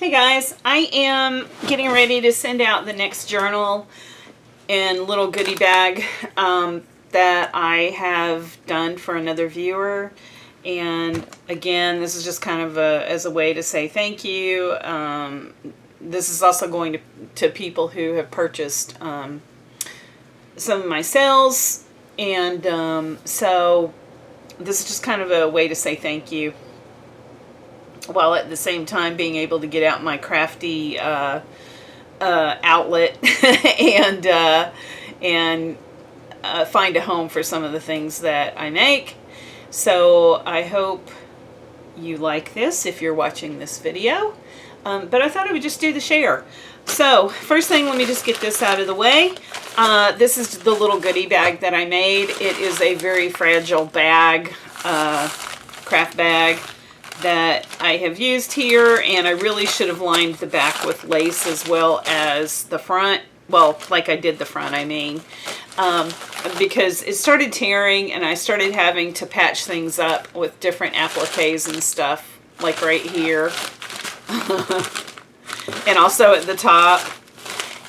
Hey guys, I am getting ready to send out the next journal and little goodie bag that I have done for another viewer. And again, this is just kind of as a way to say thank you. This is also going to people who have purchased some of my sales. And so this is just kind of a way to say thank you, while at the same time being able to get out my crafty outlet and find a home for some of the things that I make. So I hope you like this if you're watching this video. But I thought I would just do the share. So first thing, let me just get this out of the way. This is the little goodie bag that I made. It is a very fragile bag, craft bag, that I have used here, and I really should have lined the back with lace as well as the front. Well, like I did the front, I mean, because it started tearing and I started having to patch things up with different appliques and stuff, like right here and also at the top.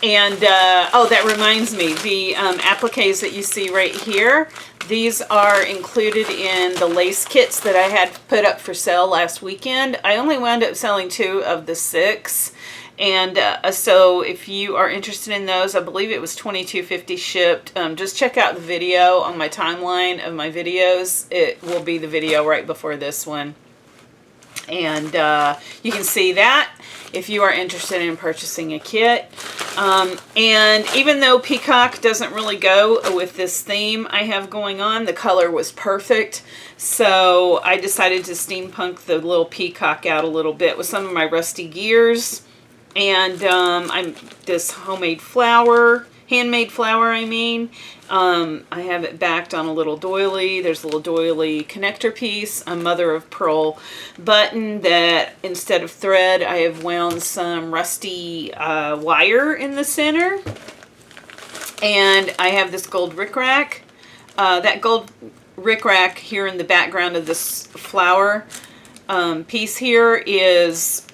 And oh, that reminds me, the appliques that you see right here, these are included in the lace kits that I had put up for sale last weekend. I only wound up selling 2 of the 6. And so if you are interested in those, I believe it was $22.50 shipped. Just check out the video on my timeline of my videos. It will be the video right before this one. And you can see that if you are interested in purchasing a kit. And even though peacock doesn't really go with this theme I have going on, the color was perfect. So I decided to steampunk the little peacock out a little bit with some of my rusty gears. And I'm this homemade flower, handmade flower, I mean. I have it backed on a little doily. There's a little doily connector piece, a mother of pearl button that instead of thread, I have wound some rusty wire in the center. And I have this gold rickrack. That gold rickrack here in the background of this flower piece here is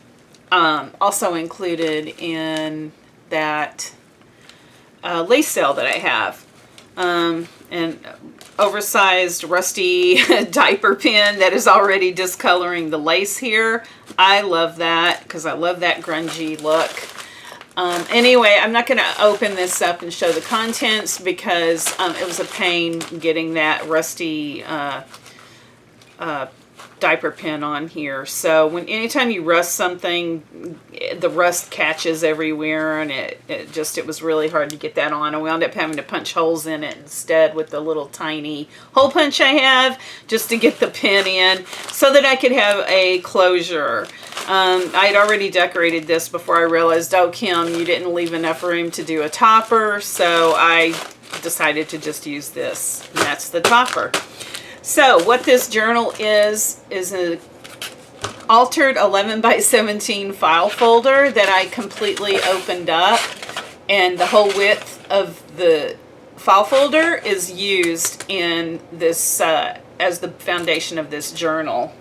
also included in that lace sale that I have. And oversized rusty diaper pin that is already discoloring the lace here. I love that because I love that grungy look. Anyway, I'm not going to open this up and show the contents because it was a pain getting that rusty diaper pin on here. So anytime you rust something, the rust catches everywhere, and it was really hard to get that on. I wound up having to punch holes in it instead with the little tiny hole punch I have just to get the pin in so that I could have a closure. I had already decorated this before I realized, oh Kim, you didn't leave enough room to do a topper, so I decided to just use this, and that's the topper. So what this journal is an altered 11 by 17 file folder that I completely opened up, and the whole width of the file folder is used in this as the foundation of this journal.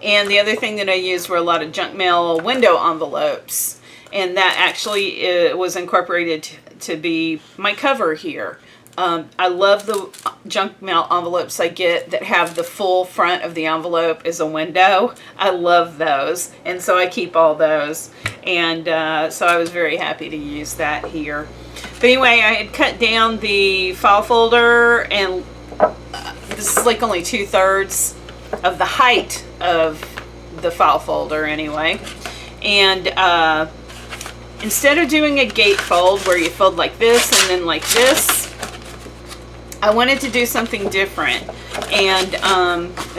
And the other thing that I used were a lot of junk mail window envelopes, and that actually was incorporated to be my cover here. I love the junk mail envelopes I get that have the full front of the envelope as a window. I love those, and so I keep all those. And so I was very happy to use that here. But anyway, I had cut down the file folder, and this is like only 2/3 of the height of the file folder anyway. And instead of doing a gatefold where you fold like this and then like this, I wanted to do something different, and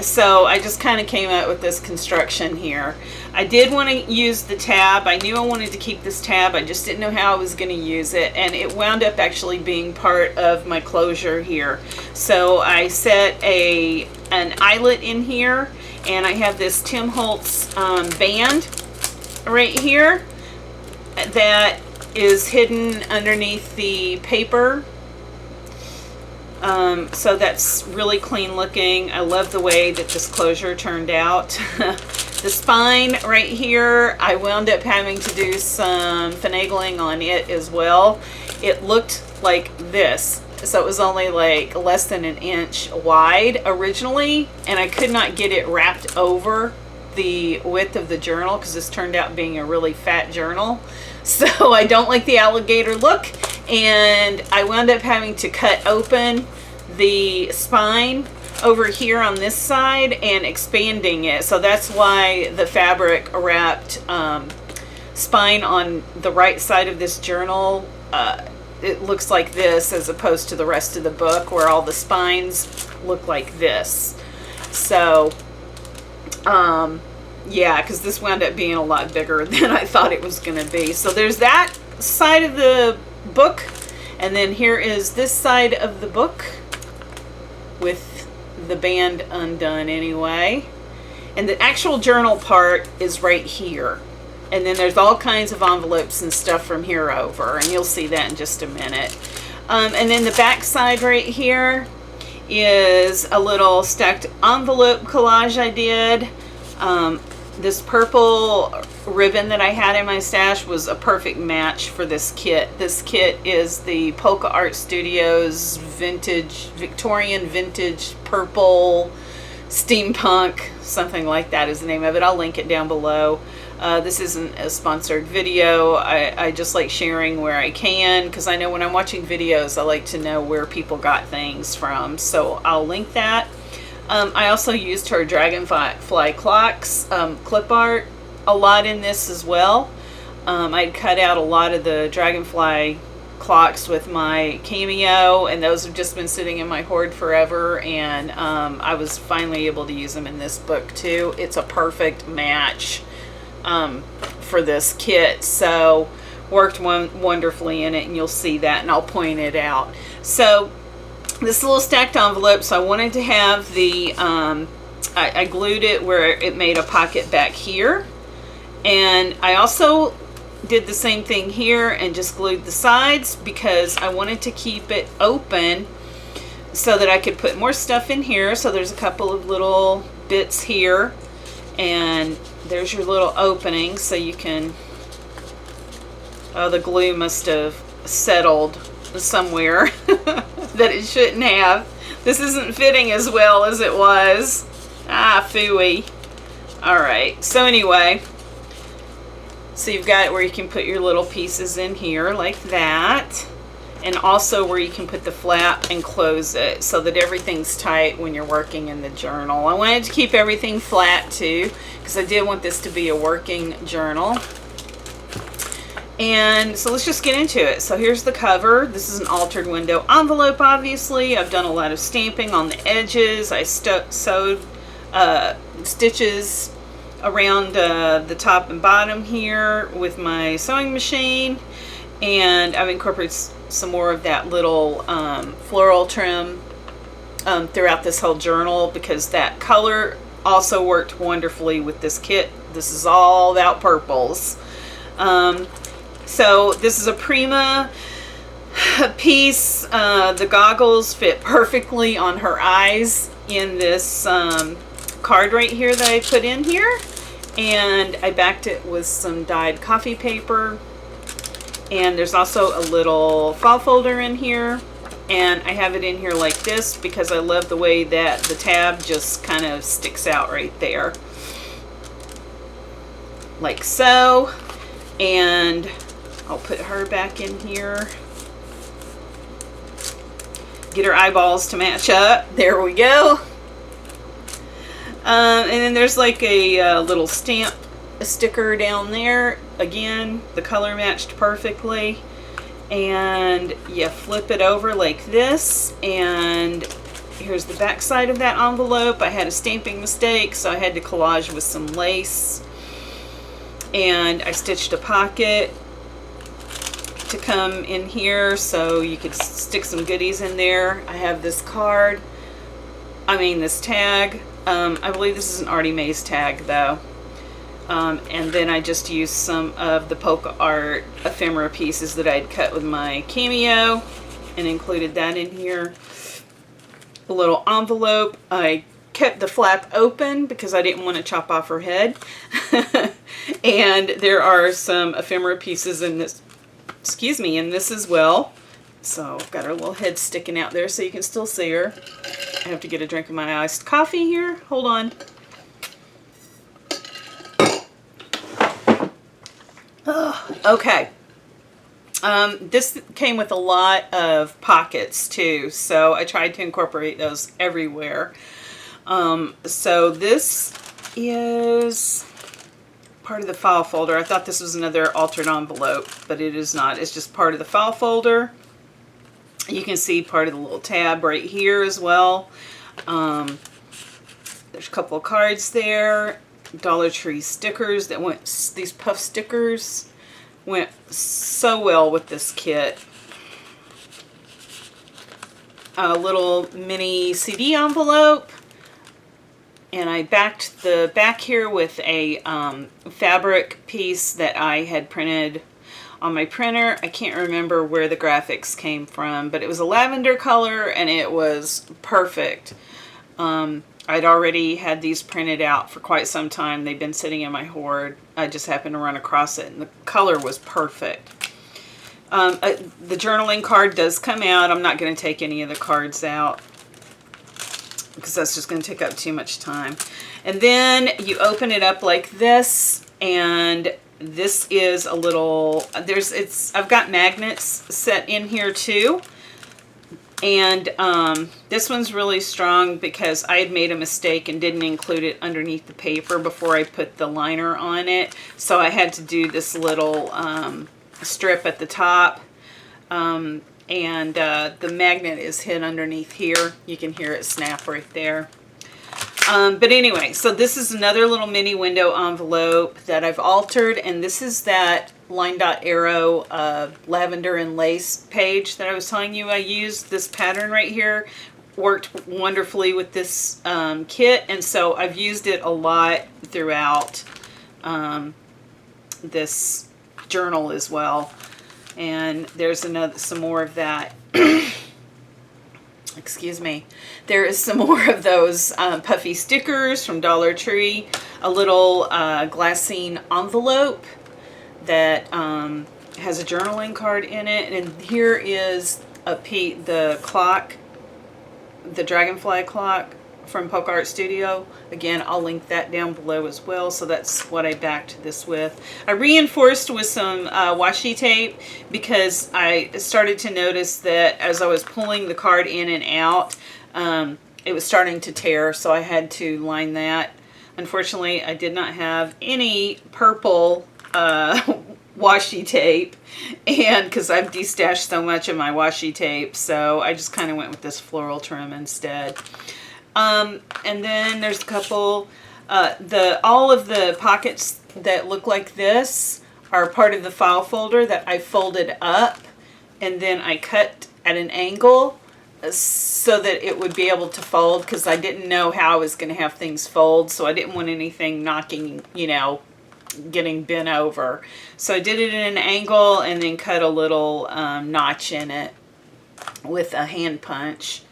so I just kind of came out with this construction here. I did want to use the tab. I knew I wanted to keep this tab. I just didn't know how I was going to use it, and it wound up actually being part of my closure here. So I set an eyelet in here, and I have this Tim Holtz band right here that is hidden underneath the paper. So that's really clean looking. I love the way that this closure turned out. The spine right here, I wound up having to do some finagling on it as well. It looked like this. So it was only like less than an inch wide originally, and I could not get it wrapped over the width of the journal because this turned out being a really fat journal. So I don't like the alligator look, and I wound up having to cut open the spine over here on this side and expanding it. So that's why the fabric wrapped spine on the right side of this journal, it looks like this as opposed to the rest of the book where all the spines look like this. So yeah, because this wound up being a lot bigger than I thought it was going to be. So there's that side of the book, and then here is this side of the book with the band undone anyway. And the actual journal part is right here. And then there's all kinds of envelopes and stuff from here over, and you'll see that in just a minute. And then the back side right here is a little stacked envelope collage I did. This purple ribbon that I had in my stash was a perfect match for this kit. This kit is the Polka Art Studios vintage, Victorian vintage purple steampunk, something like that is the name of it. I'll link it down below. This isn't a sponsored video. I just like sharing where I can, because I know when I'm watching videos I like to know where people got things from, so I'll link that. I also used her dragonfly clocks clip art a lot in this as well. I'd cut out a lot of the dragonfly clocks with my Cameo, and those have just been sitting in my hoard forever, and I was finally able to use them in this book too. It's a perfect match for this kit, so worked wonderfully in it, and you'll see that, and I'll point it out. So this little stacked envelope, so I wanted to have the I glued it where it made a pocket back here, and I also did the same thing here and just glued the sides because I wanted to keep it open so that I could put more stuff in here. So there's a couple of little bits here, and there's your little opening, so you can, oh, the glue must have settled somewhere that it shouldn't have. This isn't fitting as well as it was. Ah, phooey. Alright, so anyway, so you've got where you can put your little pieces in here like that, and also where you can put the flap and close it so that everything's tight when you're working in the journal. I wanted to keep everything flat too, because I did want this to be a working journal. And so let's just get into it. So here's the cover. This is an altered window envelope, obviously. I've done a lot of stamping on the edges. I sewed stitches around the top and bottom here with my sewing machine. And I've incorporated some more of that little floral trim throughout this whole journal, because that color also worked wonderfully with this kit. This is all about purples. So this is a Prima piece. The goggles fit perfectly on her eyes in this card right here that I put in here. And I backed it with some dyed coffee paper. And there's also a little file folder in here. And I have it in here like this because I love the way that the tab just kind of sticks out right there. Like so. And I'll put her back in here. Get her eyeballs to match up. There we go. And then there's like a little stamp sticker down there. Again, the color matched perfectly. And you flip it over like this. And here's the back side of that envelope. I had a stamping mistake, so I had to collage with some lace. And I stitched a pocket to come in here so you could stick some goodies in there. I have this card, this tag. I believe this is an Artie Mays tag though. And then I just used some of the Polka Art ephemera pieces that I'd cut with my Cameo and included that in here. A little envelope. I kept the flap open because I didn't want to chop off her head. And there are some ephemera pieces in this, excuse me, in this as well. So I've got her little head sticking out there so you can still see her. I have to get a drink of my iced coffee here. Hold on. Okay. This came with a lot of pockets too, so I tried to incorporate those everywhere. So this is part of the file folder. I thought this was another altered envelope, but it is not. It's just part of the file folder. You can see part of the little tab right here as well. There's a couple of cards there. Dollar Tree stickers that went, these puff stickers went so well with this kit. A little mini CD envelope. And I backed the back here with a fabric piece that I had printed on my printer. I can't remember where the graphics came from, but it was a lavender color and it was perfect. I'd already had these printed out for quite some time. They've been sitting in my hoard. I just happened to run across it and the color was perfect. The journaling card does come out. I'm not going to take any of the cards out because that's just going to take up too much time. And then you open it up like this, and this is a little, I've got magnets set in here too. And this one's really strong because I had made a mistake and didn't include it underneath the paper before I put the liner on it. So I had to do this little strip at the top. And the magnet is hid underneath here. You can hear it snap right there. But anyway, so this is another little mini window envelope that I've altered, and this is that line dot arrow lavender and lace page that I was telling you I used. This pattern right here worked wonderfully with this kit, and so I've used it a lot throughout this journal as well. And there's some more of that. Excuse me. There is some more of those puffy stickers from Dollar Tree. A little glassine envelope that has a journaling card in it. And here is the clock, the dragonfly clock from Polka Art Studio. Again, I'll link that down below as well. So that's what I backed this with. I reinforced with some washi tape because I started to notice that as I was pulling the card in and out, it was starting to tear, so I had to line that. Unfortunately, I did not have any purple washi tape, and because I've destashed so much of my washi tape, so I just kind of went with this floral trim instead. And then there's a couple, all of the pockets that look like this are part of the file folder that I folded up, and then I cut at an angle so that it would be able to fold, because I didn't know how I was going to have things fold, so I didn't want anything knocking, you know, getting bent over. So I did it in an angle and then cut a little notch in it with a hand punch.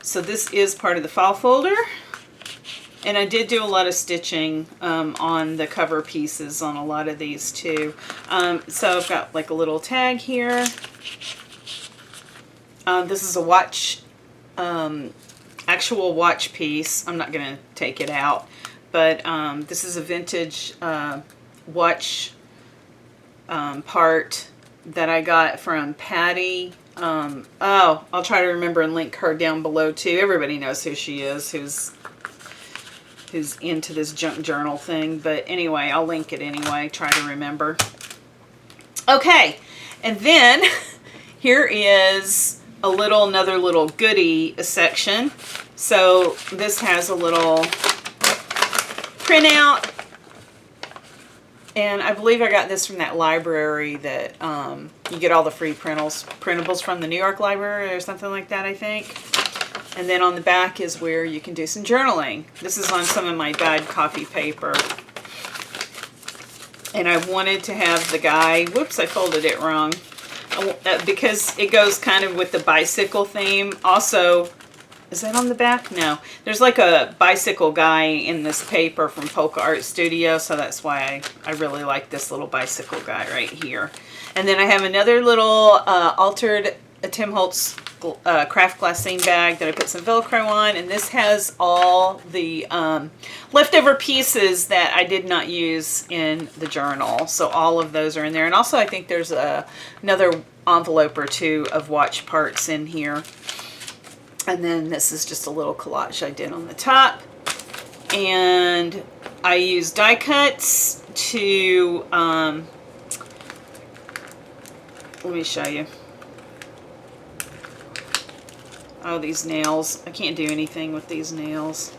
So this is part of the file folder, and I did do a lot of stitching on the cover pieces on a lot of these too. So I've got like a little tag here. This is a watch, actual watch piece. I'm not going to take it out, but this is a vintage watch part that I got from Patty. I'll try to remember and link her down below too. Everybody knows who she is, who's into this junk journal thing. But anyway, I'll link it anyway. Try to remember. Okay, and then here is another little goodie section. So this has a little printout. And I believe I got this from that library that you get all the free printables from, the New York Library or something like that, I think. And then on the back is where you can do some journaling. This is on some of my dyed coffee paper. And I wanted to have the guy, whoops, I folded it wrong. Because it goes kind of with the bicycle theme. Also, Is that on the back? No. There's like a bicycle guy in this paper from Polka Art Studio, so that's why I really like this little bicycle guy right here. And then I have another little altered Tim Holtz craft glassine bag that I put some Velcro on, and this has all the leftover pieces that I did not use in the journal. So all of those are in there. And also I think there's another envelope or two of watch parts in here. And then this is just a little collage I did on the top. And I use die cuts to, let me show you. Oh, these nails. I can't do anything with these nails.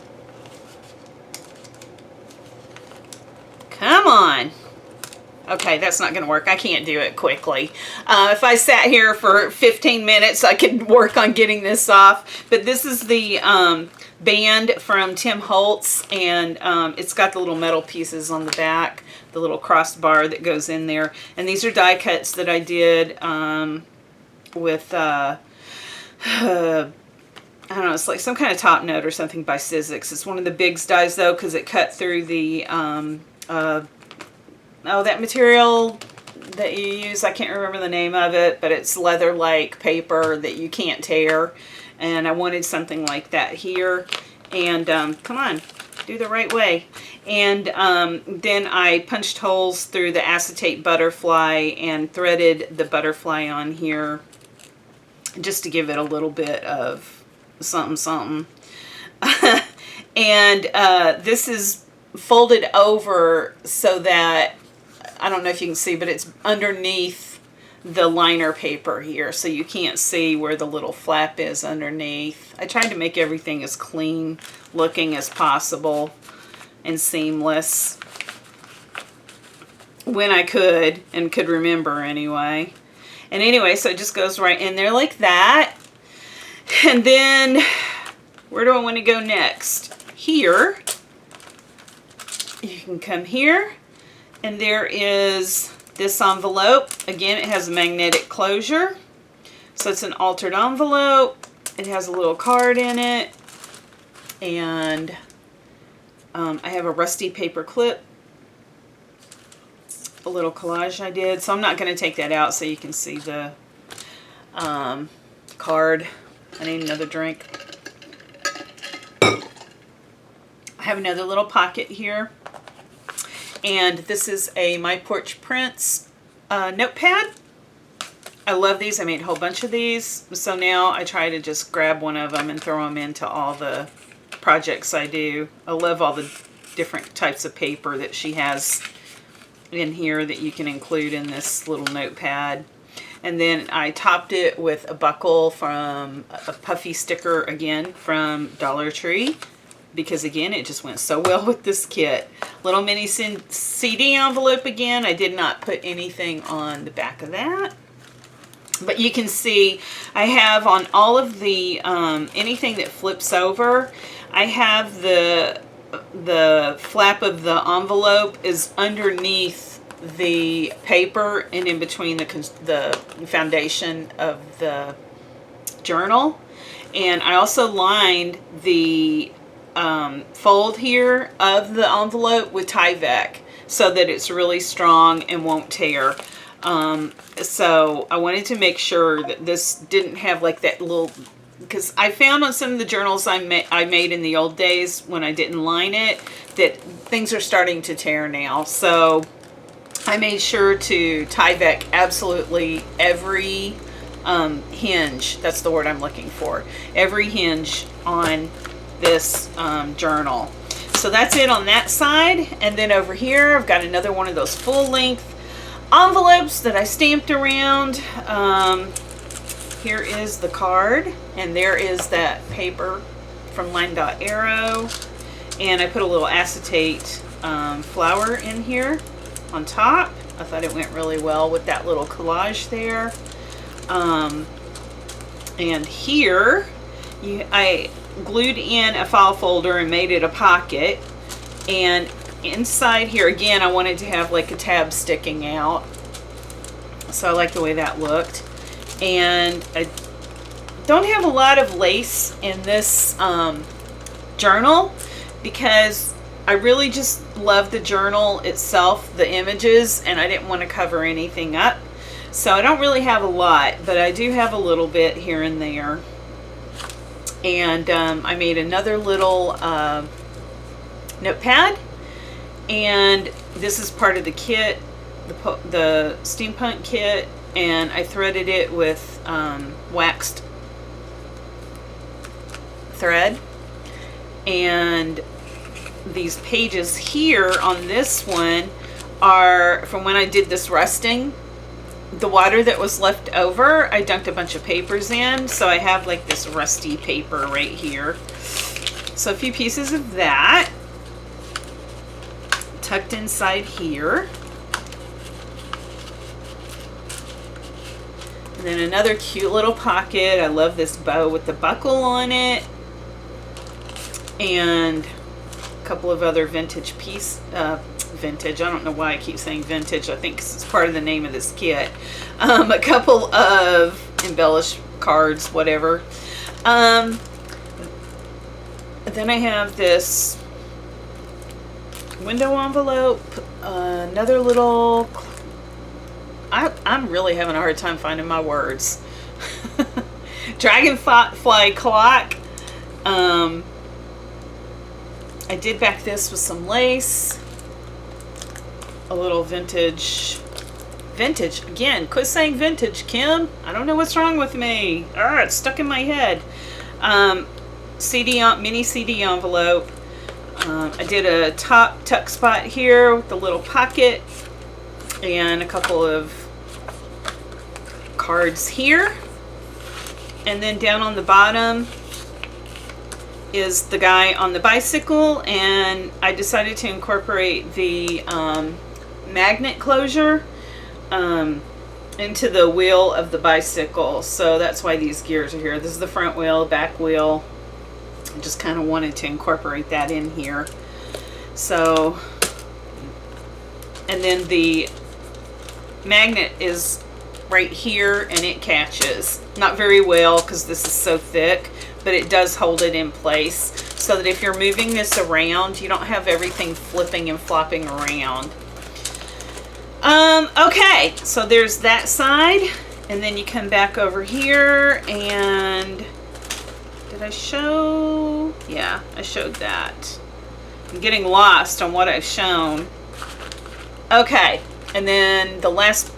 Come on. Okay, that's not going to work. I can't do it quickly. If I sat here for 15 minutes, I could work on getting this off. But this is the band from Tim Holtz, and it's got the little metal pieces on the back, the little crossbar that goes in there. And these are die cuts that I did with, I don't know, it's like some kind of top note or something by Sizzix. It's one of the Biggs dies, though, because it cut through the... that material that you use, I can't remember the name of it, but it's leather-like paper that you can't tear. And I wanted something like that here. And come on, do the right way. And then I punched holes through the acetate butterfly and threaded the butterfly on here just to give it a little bit of something, something. And this is folded over so that, I don't know if you can see, but it's underneath the liner paper here, so you can't see where the little flap is underneath. I tried to make everything as clean looking as possible and seamless when I could, and could remember anyway. And anyway, so it just goes right in there like that. And then, where do I want to go next? Here. You can come here, and there is this envelope. Again, it has a magnetic closure, so it's an altered envelope. It has a little card in it, and I have a rusty paper clip, a little collage I did, so I'm not going to take that out so you can see the card. I need another drink. I have another little pocket here. And this is a My Porch Prints notepad. I love these. I made a whole bunch of these. So now I try to just grab one of them and throw them into all the projects I do. I love all the different types of paper that she has in here that you can include in this little notepad. And then I topped it with a buckle from a puffy sticker, again, from Dollar Tree. Because again, it just went so well with this kit. Little mini CD envelope again. I did not put anything on the back of that. But you can see I have on all of the, anything that flips over, I have the flap of the envelope is underneath the paper and in between the foundation of the journal. And I also lined the fold here of the envelope with Tyvek so that it's really strong and won't tear. So I wanted to make sure that this didn't have like that little, because I found on some of the journals I made in the old days when I didn't line it that things are starting to tear now. So I made sure to Tyvek absolutely every hinge, that's the word I'm looking for, every hinge on this journal. So that's it on that side. And then over here I've got another one of those full-length envelopes that I stamped around. Here is the card, and there is that paper from Line Dot Arrow, and I put a little acetate flower in here on top. I thought it went really well with that little collage there. And here I glued in a file folder and made it a pocket, and inside here again I wanted to have like a tab sticking out, so I like the way that looked. And I don't have a lot of lace in this journal because I really just love the journal itself, the images, and I didn't want to cover anything up. So I don't really have a lot, but I do have a little bit here and there. And I made another little notepad, and this is part of the kit, the steampunk kit, and I threaded it with waxed thread. And these pages here on this one are from when I did this rusting. The water that was left over, I dunked a bunch of papers in, so I have like this rusty paper right here. So a few pieces of that tucked inside here. And then another cute little pocket. I love this bow with the buckle on it. And a couple of other vintage vintage, I don't know why I keep saying vintage. I think it's part of the name of this kit. A couple of embellished cards, whatever. Then I have this window envelope, another little, I'm really having a hard time finding my words. Dragonfly clock. I did back this with some lace, a little vintage, again, quit saying vintage, Kim. I don't know what's wrong with me. It's stuck in my head. Mini CD envelope. I did a top tuck spot here with a little pocket and a couple of cards here. And then down on the bottom is the guy on the bicycle, and I decided to incorporate the magnet closure into the wheel of the bicycle. So that's why these gears are here. This is the front wheel, back wheel. I just kind of wanted to incorporate that in here. So, and then the magnet is right here, and it catches. Not very well because this is so thick, but it does hold it in place so that if you're moving this around, you don't have everything flipping and flopping around. Okay, so there's that side, and then you come back over here, and did I show? Yeah, I showed that. I'm getting lost on what I've shown. Okay, and then the last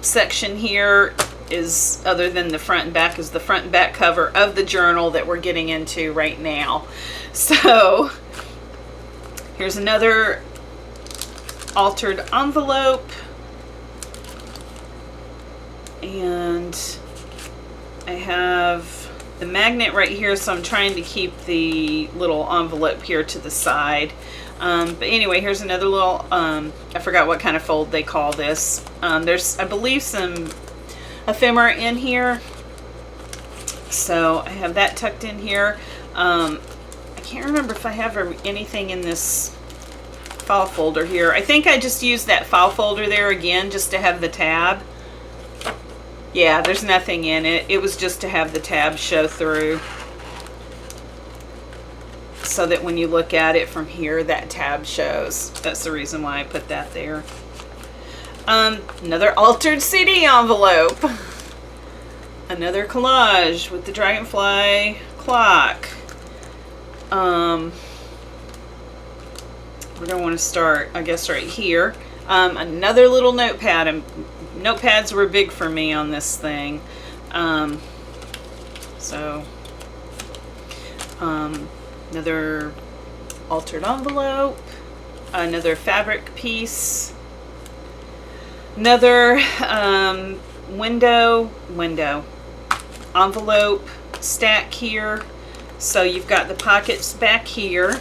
section here is, other than the front and back, is the front and back cover of the journal that we're getting into right now. So here's another altered envelope, and I have the magnet right here, so I'm trying to keep the little envelope here to the side. But anyway, here's another little, I forgot what kind of fold they call this. There's, I believe, some ephemera in here. So I have that tucked in here. I can't remember if I have anything in this file folder here. I think I just used that file folder there again just to have the tab. Yeah, there's nothing in it. It was just to have the tab show through, so that when you look at it from here, that tab shows. That's the reason why I put that there. Another altered CD envelope. Another collage with the dragonfly clock. We're going to want to start, I guess, right here. Another little notepad. And notepads were big for me on this thing. Another altered envelope, another fabric piece, another window envelope stack here. So you've got the pockets back here,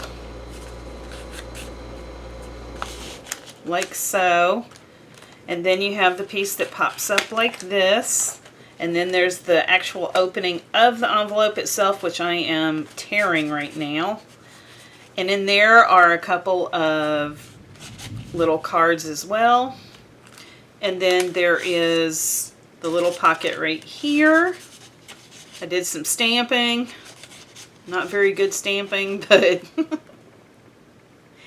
like so, and then you have the piece that pops up like this. And then there's the actual opening of the envelope itself, which I am tearing right now. And in there are a couple of little cards as well. And then there is the little pocket right here. I did some stamping. Not very good stamping, but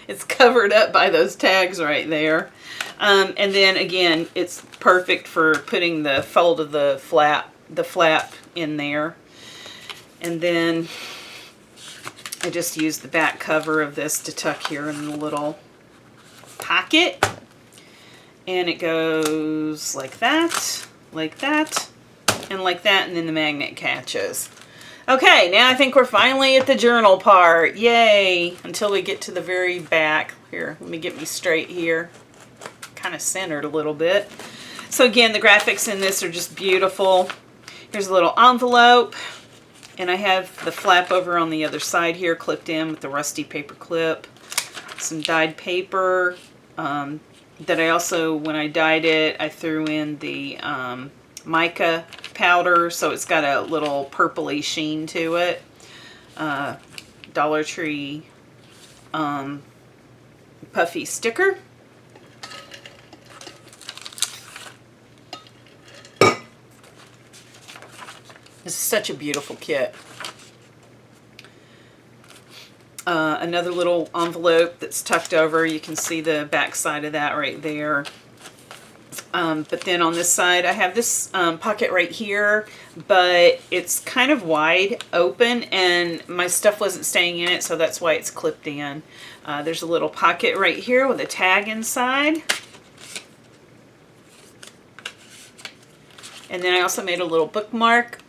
it's covered up by those tags right there. And then again, it's perfect for putting the fold of the flap in there. And then I just used the back cover of this to tuck here in the little pocket. And it goes like that, and like that, and then the magnet catches. Okay, now I think we're finally at the journal part. Yay! Until we get to the very back. Here, let me get me straight here. Kind of centered a little bit. So again, the graphics in this are just beautiful. Here's a little envelope. And I have the flap over on the other side here clipped in with the rusty paper clip. Some dyed paper that I also, when I dyed it, I threw in the mica powder, so it's got a little purpley sheen to it. Dollar Tree puffy sticker. This is such a beautiful kit. Another little envelope that's tucked over. You can see the back side of that right there. But then on this side, I have this pocket right here, but it's kind of wide open and my stuff wasn't staying in it, so that's why it's clipped in. There's a little pocket right here with a tag inside. And then I also made a little bookmark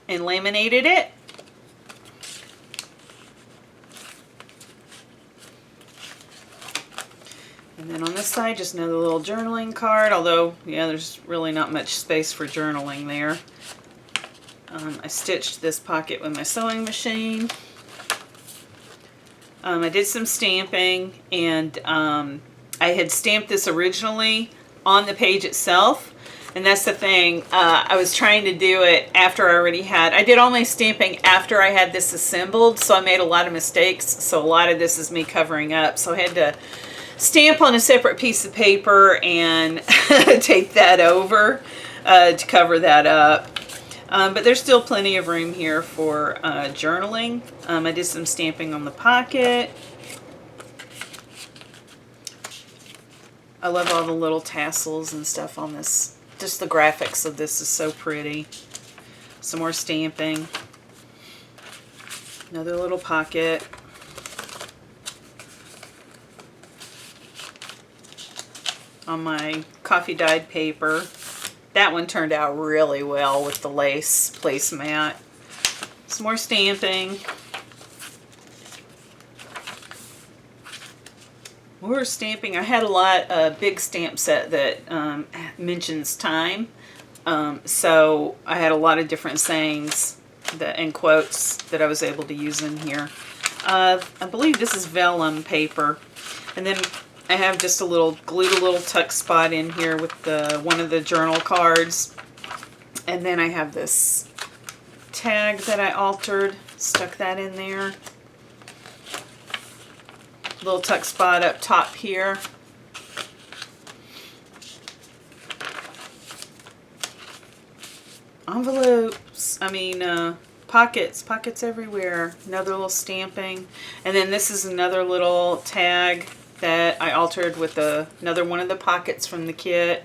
and laminated it. And then on this side, just another little journaling card, although, yeah, there's really not much space for journaling there. I stitched this pocket with my sewing machine. I did some stamping, and I had stamped this originally on the page itself. And that's the thing, I was trying to do it after I already had, I did all my stamping after I had this assembled, so I made a lot of mistakes. So a lot of this is me covering up. So I had to stamp on a separate piece of paper and tape that over to cover that up. But there's still plenty of room here for journaling. I did some stamping on the pocket. I love all the little tassels and stuff on this. Just the graphics of this is so pretty. Some more stamping. Another little pocket. On my coffee dyed paper. That one turned out really well with the lace placemat. Some more stamping. More stamping. I had a big stamp set that mentions time. So I had a lot of different sayings and quotes that I was able to use in here. I believe this is vellum paper. And then I have just glued a little tuck spot in here with one of the journal cards. And then I have this tag that I altered, stuck that in there. Little tuck spot up top here. Envelopes, pockets everywhere. Another little stamping. And then this is another little tag that I altered with another one of the pockets from the kit.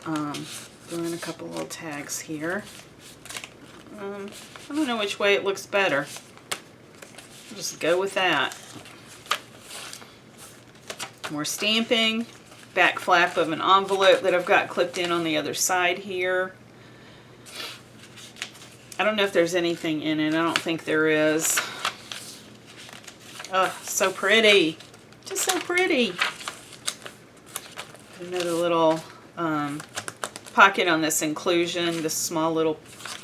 Doing a couple little tags here. I don't know which way it looks better. I'll just go with that. More stamping. Back flap of an envelope that I've got clipped in on the other side here. I don't know if there's anything in it. I don't think there is. Oh, so pretty. Just so pretty. Another little pocket on this inclusion, this small little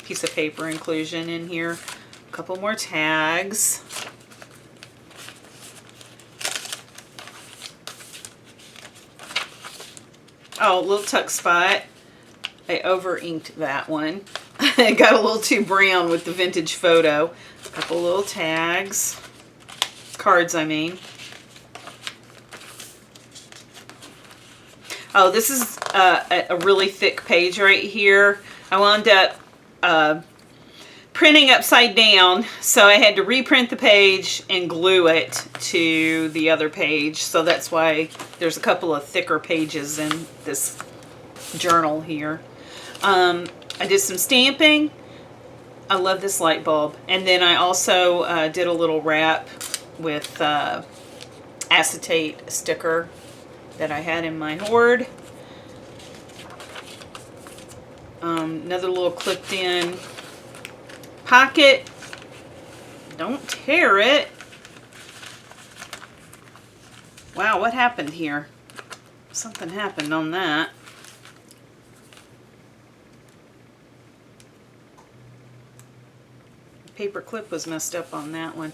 piece of paper inclusion in here. A couple more tags. Oh, little tuck spot. I over inked that one. It got a little too brown with the vintage photo. A couple little tags. Cards, I mean. Oh, this is a really thick page right here. I wound up printing upside down, so I had to reprint the page and glue it to the other page. So that's why there's a couple of thicker pages in this journal here. I did some stamping. I love this light bulb. And then I also did a little wrap with acetate sticker that I had in my hoard. Another little clipped in pocket. Don't tear it. Wow, what happened here? Something happened on that. Paper clip was messed up on that one.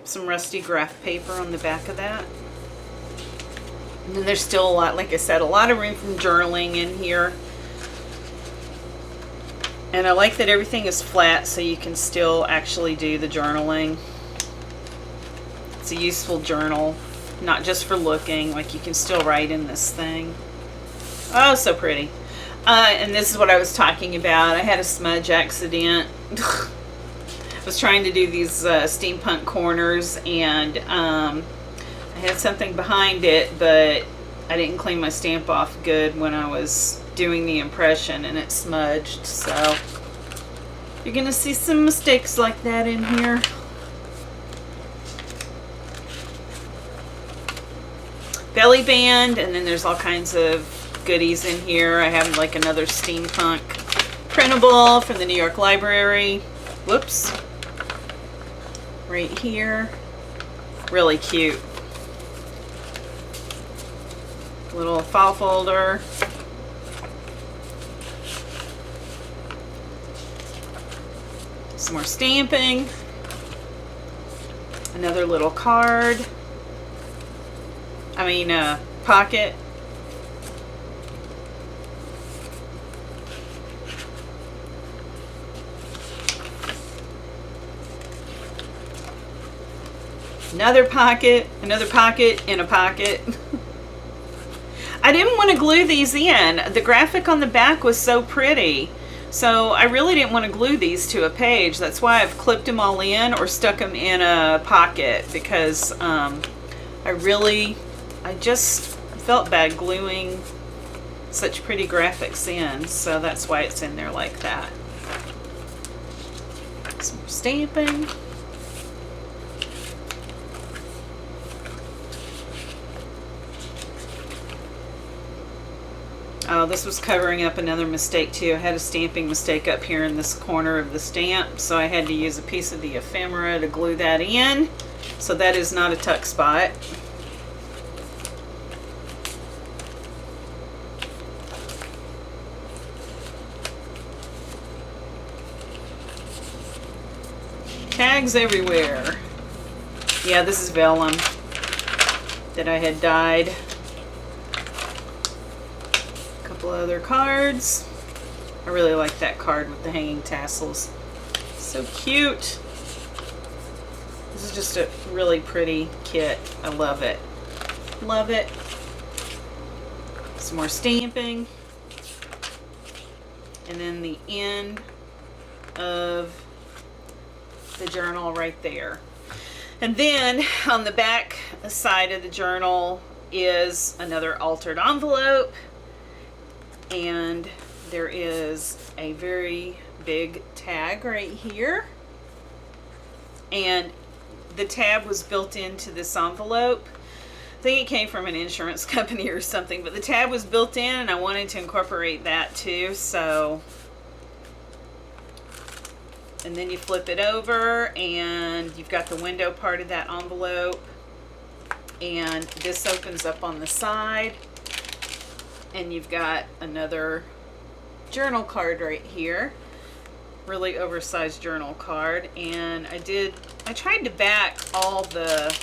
Some rusty graph paper on the back of that. And then there's still a lot, like I said, a lot of room for journaling in here. And I like that everything is flat so you can still actually do the journaling. It's a useful journal, not just for looking, like you can still write in this thing. Oh, so pretty. And this is what I was talking about. I had a smudge accident. I was trying to do these steampunk corners, and I had something behind it, but I didn't clean my stamp off good when I was doing the impression, and it smudged. So you're gonna see some mistakes like that in here. Belly band, and then there's all kinds of goodies in here. I have like another steampunk printable from the New York Library. Whoops. Right here. Really cute. Little file folder. Some more stamping. Another little card. Pocket. Another pocket in a pocket. I didn't want to glue these in. The graphic on the back was so pretty. So I really didn't want to glue these to a page. That's why I've clipped them all in or stuck them in a pocket, because I just felt bad gluing such pretty graphics in. So that's why it's in there like that. Some more stamping. Oh, this was covering up another mistake too. I had a stamping mistake up here in this corner of the stamp, so I had to use a piece of the ephemera to glue that in. So that is not a tuck spot. Tags everywhere. Yeah, this is vellum that I had dyed. Other cards. I really like that card with the hanging tassels. So cute. This is just a really pretty kit. I love it. Love it. Some more stamping. And then the end of the journal right there. And then on the back side of the journal is another altered envelope. And there is a very big tag right here. And the tab was built into this envelope. I think it came from an insurance company or something, but the tab was built in and I wanted to incorporate that too. So, and then you flip it over and you've got the window part of that envelope. And this opens up on the side. And you've got another journal card right here. Really oversized journal card. And I tried to back all the,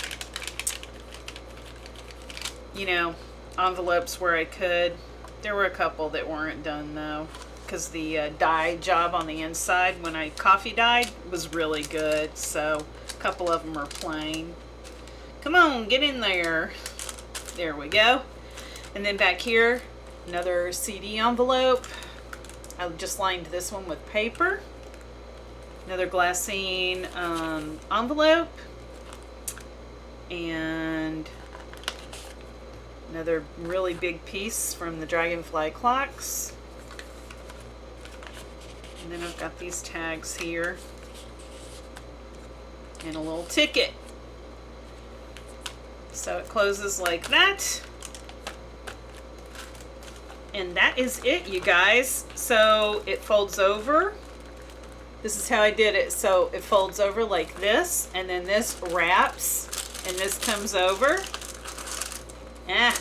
envelopes where I could. There were a couple that weren't done though, because the dye job on the inside when I coffee dyed was really good. So a couple of them are plain. Come on, get in there. There we go. And then back here, another CD envelope. I just lined this one with paper. Another glassine envelope. And another really big piece from the dragonfly clocks. And then I've got these tags here. And a little ticket. So it closes like that. And that is it, you guys. So it folds over. This is how I did it. So it folds over like this, and then this wraps, and this comes over. And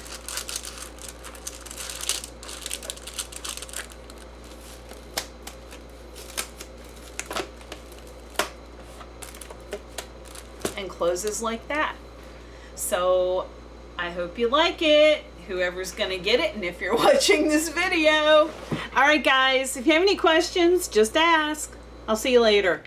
closes like that. So I hope you like it, whoever's gonna get it, and if you're watching this video. All right, guys, if you have any questions, just ask. I'll see you later.